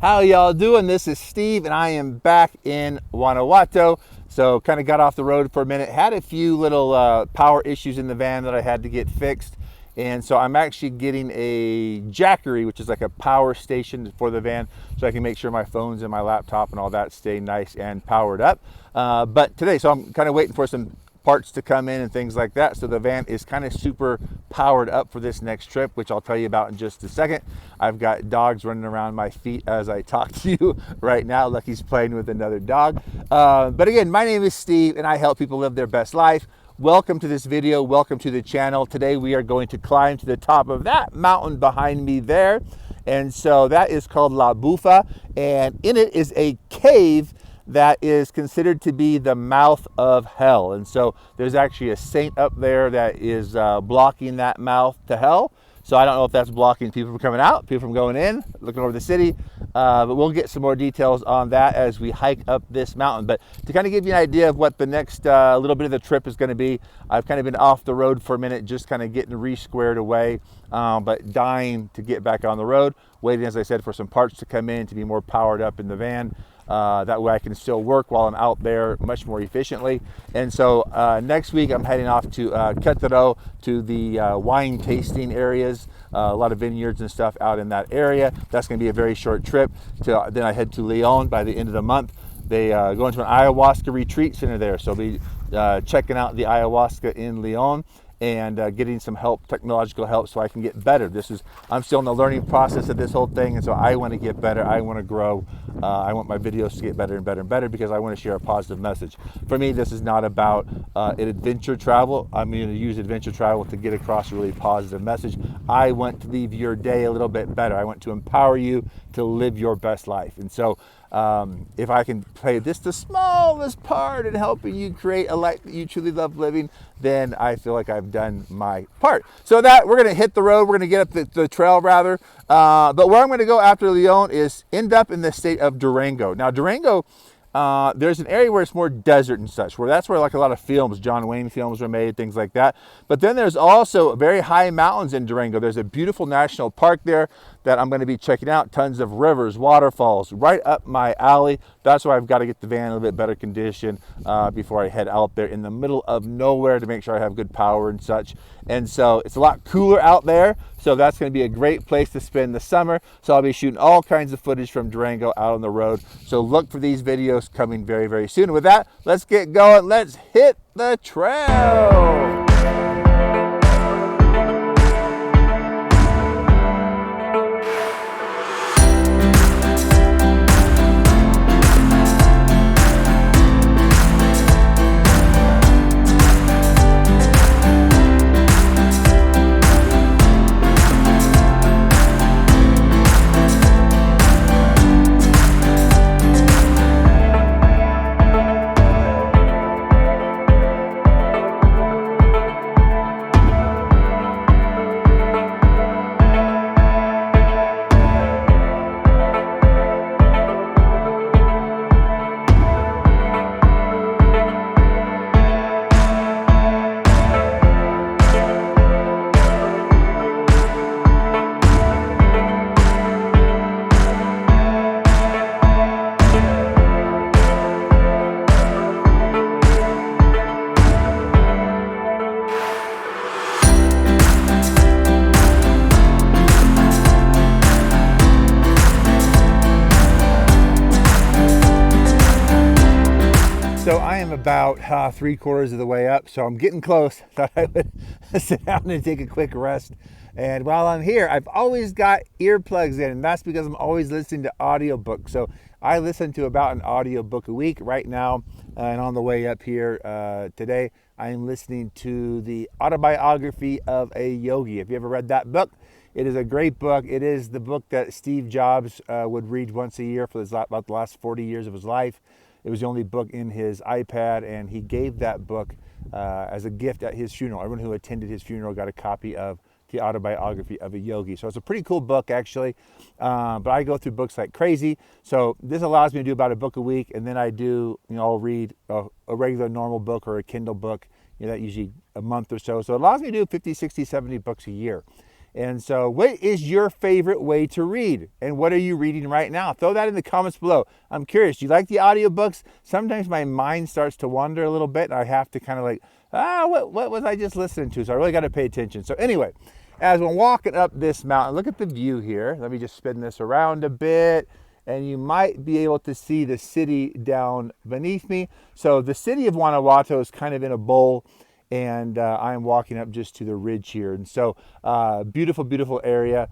How y'all doing? This is Steve and I am back in Guanajuato. So kind of got off the road for a minute, had a few little power issues in the van that I had to get fixed. And so I'm actually getting a Jackery, which is like a power station for the van, so I can make sure my phones and my laptop and all that stay nice and powered up. But today, so I'm kind of waiting for some parts to come in and things like that. So the van is kind of super powered up for this next trip, which I'll tell you about in just a second. I've got dogs running around my feet as I talk to you right now. Lucky's playing with another dog. But again, my name is Steve and I help people live their best life. Welcome to this video. Welcome to the channel. Today we are going to climb to the top of that mountain behind me there. And so that is called La Bufa, and in it is a cave that is considered to be the mouth of hell. And so there's actually a saint up there that is blocking that mouth to hell. So I don't know if that's blocking people from coming out, people from going in, looking over the city, but we'll get some more details on that as we hike up this mountain. But to kind of give you an idea of what the next little bit of the trip is going to be, I've kind of been off the road for a minute, just kind of getting re-squared away, but dying to get back on the road, waiting, as I said, for some parts to come in to be more powered up in the van. That way I can still work while I'm out there much more efficiently. And so next week I'm heading off to Querétaro, to the wine tasting areas, a lot of vineyards and stuff out in that area. That's going to be a very short trip. Then I head to Leon by the end of the month. They go into an ayahuasca retreat center there, so I'll be checking out the ayahuasca in Leon and getting some help, technological help, so I can get better. I'm still in the learning process of this whole thing, and so I want to get better. I want to grow. I want my videos to get better and better and better because I want to share a positive message. For me, this is not about adventure travel. I'm going to use adventure travel to get across a really positive message. I want to leave your day a little bit better. I want to empower you to live your best life. And so if I can play this the smallest part in helping you create a life that you truly love living, then I feel like I've done my part. So that we're going to hit the road, we're going to get up the trail rather. But where I'm going to go after Leon is end up in the state of Durango. Now Durango, there's an area where it's more desert and such, that's where like a lot of films, John Wayne films were made, things like that. But then there's also very high mountains in Durango. There's a beautiful national park there that I'm going to be checking out. Tons of rivers, waterfalls, right up my alley. That's why I've got to get the van in a little bit better condition before I head out there in the middle of nowhere to make sure I have good power and such. And so it's a lot cooler out there. So that's going to be a great place to spend the summer. So I'll be shooting all kinds of footage from Durango out on the road. So look for these videos coming very, very soon. With that, let's get going. Let's hit the trail. So I am about 3/4 of the way up, so I'm getting close. Thought I would sit down and take a quick rest. And while I'm here, I've always got earplugs in, and that's because I'm always listening to audiobooks. So I listen to about an audiobook a week right now, and on the way up here today, I am listening to the autobiography of a yogi. Have you ever read that book? It is a great book. It is the book that Steve Jobs would read once a year for about the last 40 years of his life. It was the only book in his iPad, and he gave that book as a gift at his funeral. Everyone who attended his funeral got a copy of the autobiography of a yogi. So it's a pretty cool book, actually. But I go through books like crazy. So this allows me to do about a book a week, and then I do, I'll read a regular normal book or a Kindle book, that usually a month or so. So it allows me to do 50, 60, 70 books a year. And so what is your favorite way to read? And what are you reading right now? Throw that in the comments below. I'm curious, do you like the audiobooks? Sometimes my mind starts to wander a little bit and I have to kind of like, what was I just listening to? So I really got to pay attention. So anyway, as we're walking up this mountain, look at the view here. Let me just spin this around a bit and you might be able to see the city down beneath me. So the city of Guanajuato is kind of in a bowl, and I'm walking up just to the ridge here. And so beautiful, beautiful area,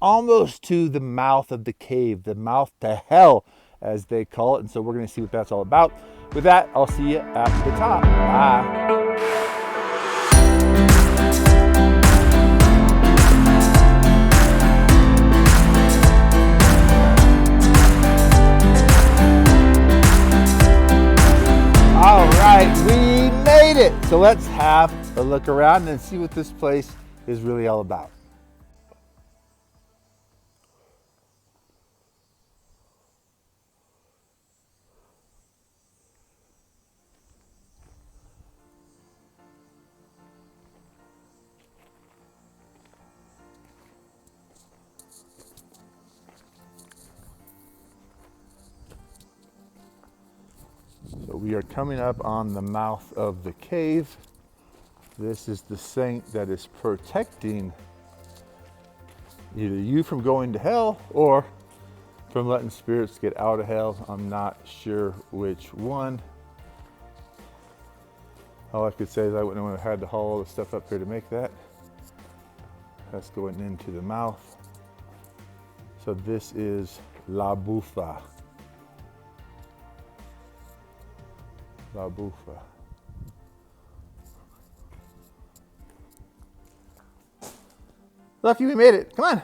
almost to the mouth of the cave, the mouth to hell, as they call it. And so we're going to see what that's all about. With that, I'll see you at the top. Bye. All right, we made it. So let's have a look around and see what this place is really all about. So we are coming up on the mouth of the cave. This is the saint that is protecting either you from going to hell or from letting spirits get out of hell. I'm not sure which one. All I could say is I wouldn't have had to haul all the stuff up here to make that. That's going into the mouth. So this is La Bufa. La Bufa. Lucky we made it. Come on.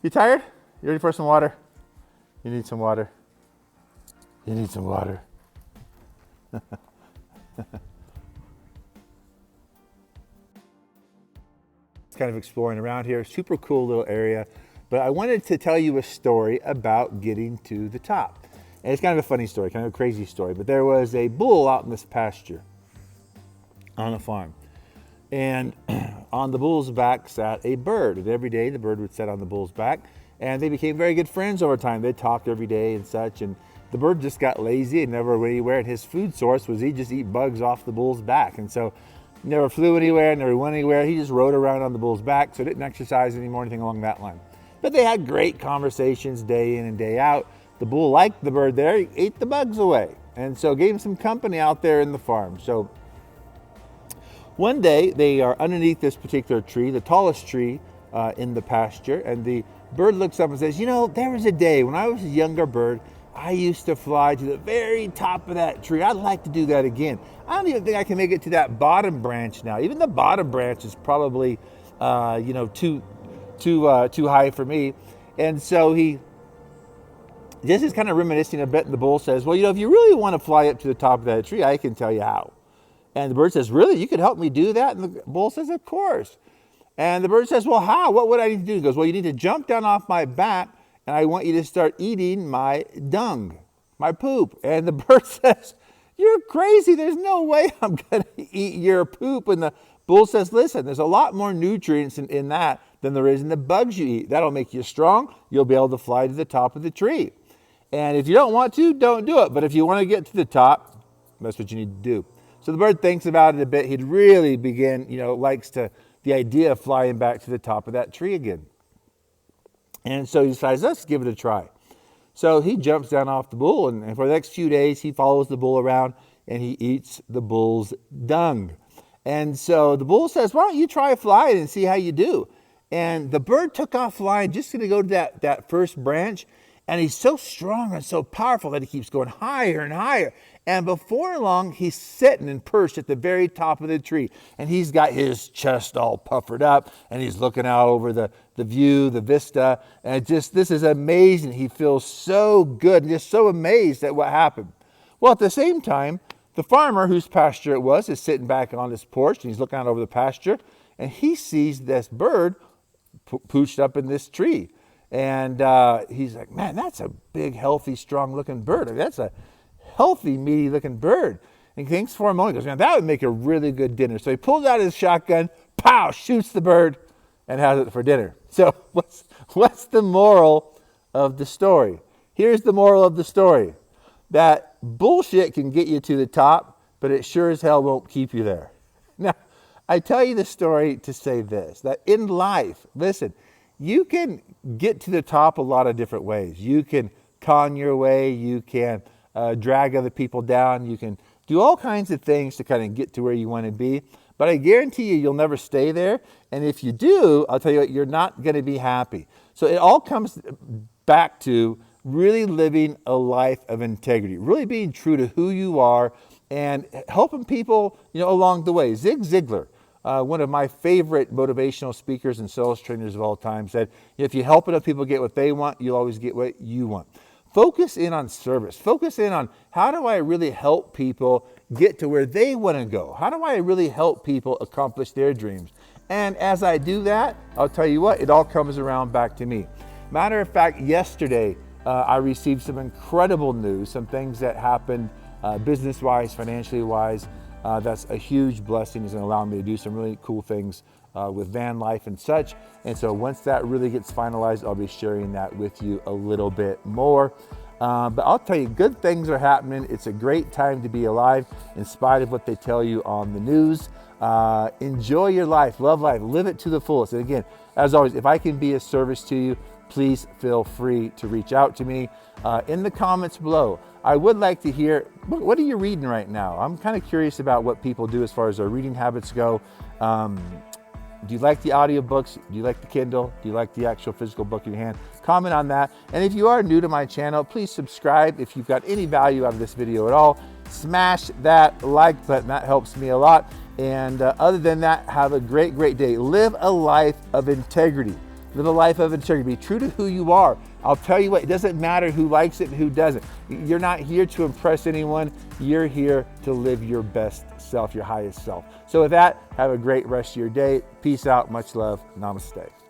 You tired? You ready for some water? You need some water. You need some water. Kind of exploring around here. Super cool little area. But I wanted to tell you a story about getting to the top. And it's kind of a funny story, kind of a crazy story. But there was a bull out in this pasture on a farm. And on the bull's back sat a bird. And every day the bird would sit on the bull's back. And they became very good friends over time. They talked every day and such. And the bird just got lazy and never went anywhere. And his food source was he'd just eat bugs off the bull's back. And so never flew anywhere, never went anywhere. He just rode around on the bull's back, so didn't exercise anymore, anything along that line. But they had great conversations day in and day out. The bull liked the bird there. He ate the bugs away. And so gave him some company out there in the farm. So one day they are underneath this particular tree, the tallest tree in the pasture. And the bird looks up and says, you know, there was a day when I was a younger bird, I used to fly to the very top of that tree. I'd like to do that again. I don't even think I can make it to that bottom branch now. Even the bottom branch is probably, too high for me. And so he just is kind of reminiscing a bit. And the bull says, well, if you really want to fly up to the top of that tree, I can tell you how. And the bird says, really? You could help me do that? And the bull says, of course. And the bird says, well, how? What would I need to do? He goes, well, you need to jump down off my back, and I want you to start eating my dung, my poop. And the bird says, you're crazy. There's no way I'm going to eat your poop. And the bull says, listen, there's a lot more nutrients in that than there is in the bugs you eat. That'll make you strong. You'll be able to fly to the top of the tree. And if you don't want to, don't do it. But if you want to get to the top, that's what you need to do. So the bird thinks about it a bit. He'd really begin, likes the idea of flying back to the top of that tree again. And so he decides, let's give it a try. So he jumps down off the bull, and for the next few days, he follows the bull around, and he eats the bull's dung. And so the bull says, why don't you try flying and see how you do? And the bird took off flying, just going to go to that first branch. And he's so strong and so powerful that he keeps going higher and higher. And before long, he's sitting and perched at the very top of the tree. And he's got his chest all puffered up. And he's looking out over the view, the vista. And this is amazing. He feels so good and just so amazed at what happened. Well, at the same time, the farmer whose pasture it was is sitting back on his porch. And he's looking out over the pasture. And he sees this bird pooched up in this tree. And he's like, man, that's a big, healthy, strong-looking bird. That's a healthy, meaty-looking bird. And he thinks for a moment, he goes, man, that would make a really good dinner. So he pulls out his shotgun, pow, shoots the bird, and has it for dinner. So what's the moral of the story? Here's the moral of the story. That bullshit can get you to the top, but it sure as hell won't keep you there. Now, I tell you the story to say this, that in life, listen, you can get to the top a lot of different ways. You can con your way, you can drag other people down, you can do all kinds of things to kind of get to where you want to be. But I guarantee you, you'll never stay there. And if you do, I'll tell you what, you're not going to be happy. So it all comes back to really living a life of integrity, really being true to who you are and helping people, along the way. Zig Ziglar, one of my favorite motivational speakers and sales trainers of all time, said, if you help enough people get what they want, you'll always get what you want. Focus in on service. Focus in on how do I really help people get to where they want to go? How do I really help people accomplish their dreams? And as I do that, I'll tell you what, it all comes around back to me. Matter of fact, yesterday, I received some incredible news, some things that happened business-wise, financially-wise. That's a huge blessing. It's going to allow me to do some really cool things with van life and such. And so once that really gets finalized, I'll be sharing that with you a little bit more. But I'll tell you, good things are happening. It's a great time to be alive in spite of what they tell you on the news. Enjoy your life, love life, live it to the fullest. And again, as always, if I can be of service to you, please feel free to reach out to me in the comments below. I would like to hear, what are you reading right now? I'm kind of curious about what people do as far as their reading habits go. Do you like the audiobooks? Do you like the Kindle? Do you like the actual physical book in your hand? Comment on that. And if you are new to my channel, please subscribe. If you've got any value out of this video at all, smash that like button. That helps me a lot. And other than that, have a great, great day. Live a life of integrity. Live a life of integrity. Be true to who you are. I'll tell you what, it doesn't matter who likes it and who doesn't. You're not here to impress anyone. You're here to live your best self, your highest self. So with that, have a great rest of your day. Peace out. Much love. Namaste.